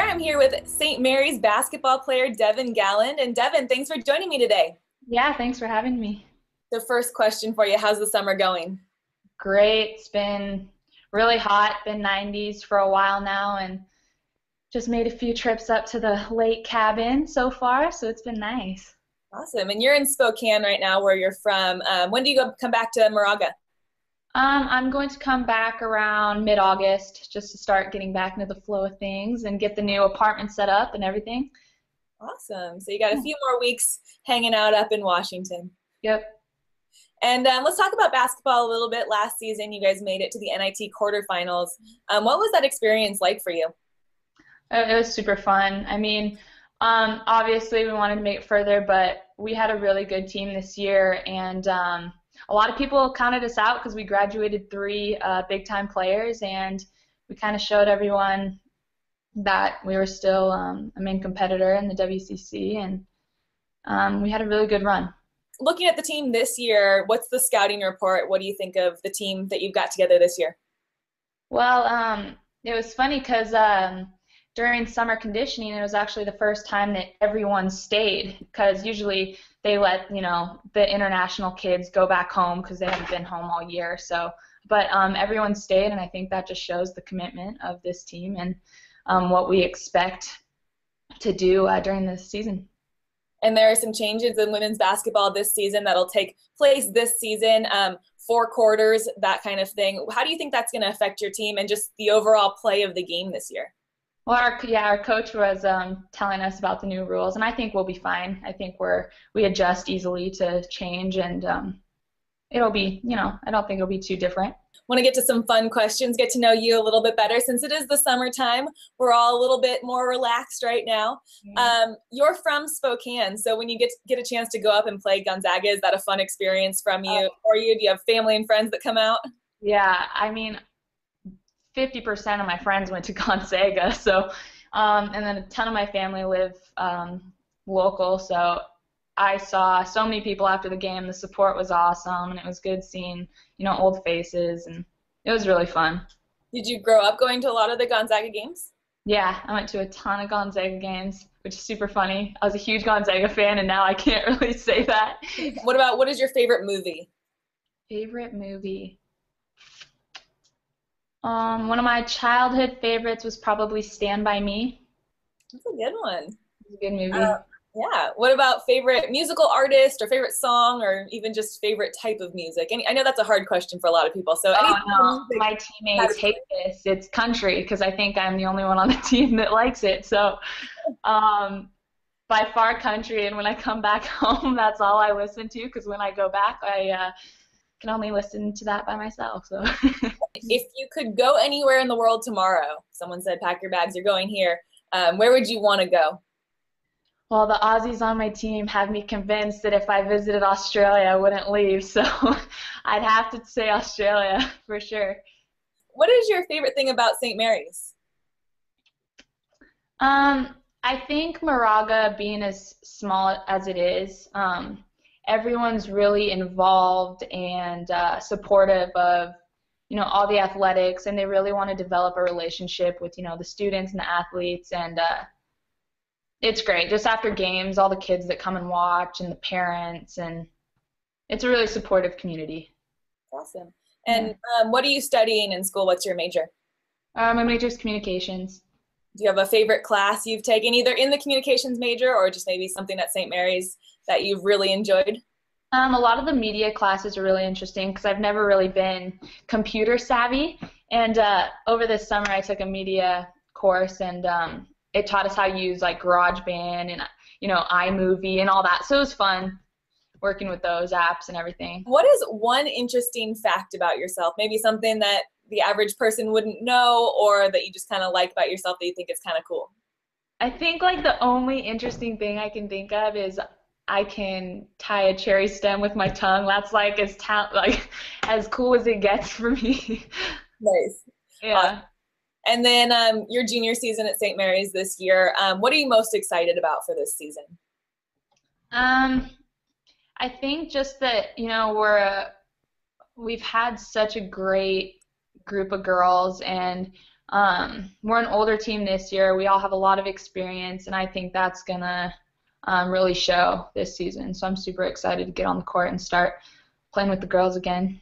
I'm here with St. Mary's basketball player Devyn Galland. And Devyn, thanks for joining me today. Yeah, thanks for having me. The first question for you, how's the summer going? Great. It's been really hot, been 90s for a while now, and just made a few trips up to the lake cabin so far, so it's been nice. Awesome. And you're in Spokane right now, where you're from. When do you come back to Moraga? I'm going to come back around mid-August just to start getting back into the flow of things and get the new apartment set up and everything. Awesome. So you got a few more weeks hanging out up in Washington. Yep. And let's talk about basketball a little bit. Last season, you guys made it to the NIT quarterfinals. What was that experience like for you? It was super fun. I mean, obviously we wanted to make it further, but we had a really good team this year, and a lot of people counted us out because we graduated three big-time players, and we kind of showed everyone that we were still a main competitor in the WCC, and we had a really good run. Looking at the team this year, what's the scouting report? What do you think of the team that you've got together this year? Well, it was funny because during summer conditioning, it was actually the first time that everyone stayed, because usually they let, the international kids go back home because they haven't been home all year. So, but everyone stayed, and I think that just shows the commitment of this team and what we expect to do during this season. And there are some changes in women's basketball this season that'll take place this season, 4 quarters, that kind of thing. How do you think that's going to affect your team and just the overall play of the game this year? Well, our coach was telling us about the new rules, and I think we'll be fine. I think we adjust easily to change, and it'll be, I don't think it'll be too different. Want to get to some fun questions, get to know you a little bit better. Since it is the summertime, we're all a little bit more relaxed right now. You're from Spokane, so when you get a chance to go up and play Gonzaga, is that a fun experience for you? Do you have family and friends that come out? Yeah, I mean, 50% of my friends went to Gonzaga, so and then a ton of my family live local, so I saw so many people after the game. The support was awesome, and it was good seeing, old faces, and it was really fun. Did you grow up going to a lot of the Gonzaga games? Yeah, I went to a ton of Gonzaga games, which is super funny. I was a huge Gonzaga fan, and now I can't really say that. What is your favorite movie? Favorite movie? One of my childhood favorites was probably Stand By Me. That's a good one. It's a good movie. Yeah. What about favorite musical artist or favorite song, or even just favorite type of music? And I know that's a hard question for a lot of people. So no, my teammates hate this. It's country, because I think I'm the only one on the team that likes it. So by far country, and when I come back home, that's all I listen to, because when I go back, I can only listen to that by myself. So if you could go anywhere in the world tomorrow, someone said pack your bags, you're going here, where would you want to go? Well, the Aussies on my team have me convinced that if I visited Australia, I wouldn't leave, so I'd have to say Australia for sure. What is your favorite thing about St. Mary's? I think Moraga, being as small as it is, everyone's really involved and supportive of, all the athletics, and they really want to develop a relationship with, the students and the athletes, and it's great. Just after games, all the kids that come and watch, and the parents, and it's a really supportive community. Awesome. And what are you studying in school? What's your major? My major is communications. Do you have a favorite class you've taken, either in the communications major or just maybe something at St. Mary's that you've really enjoyed? A lot of the media classes are really interesting, because I've never really been computer savvy, and over this summer I took a media course, and it taught us how to use like GarageBand and iMovie and all that. So it was fun working with those apps and everything. What is one interesting fact about yourself? Maybe something that the average person wouldn't know, or that you just kind of like about yourself that you think is kind of cool? I think like the only interesting thing I can think of is I can tie a cherry stem with my tongue. That's like as cool as it gets for me. Nice. Yeah. And then your junior season at St. Mary's this year, what are you most excited about for this season? I think just that, we've had such a great group of girls, and We're an older team this year. We all have a lot of experience, and I think that's going to really show this season. So I'm super excited to get on the court and start playing with the girls again.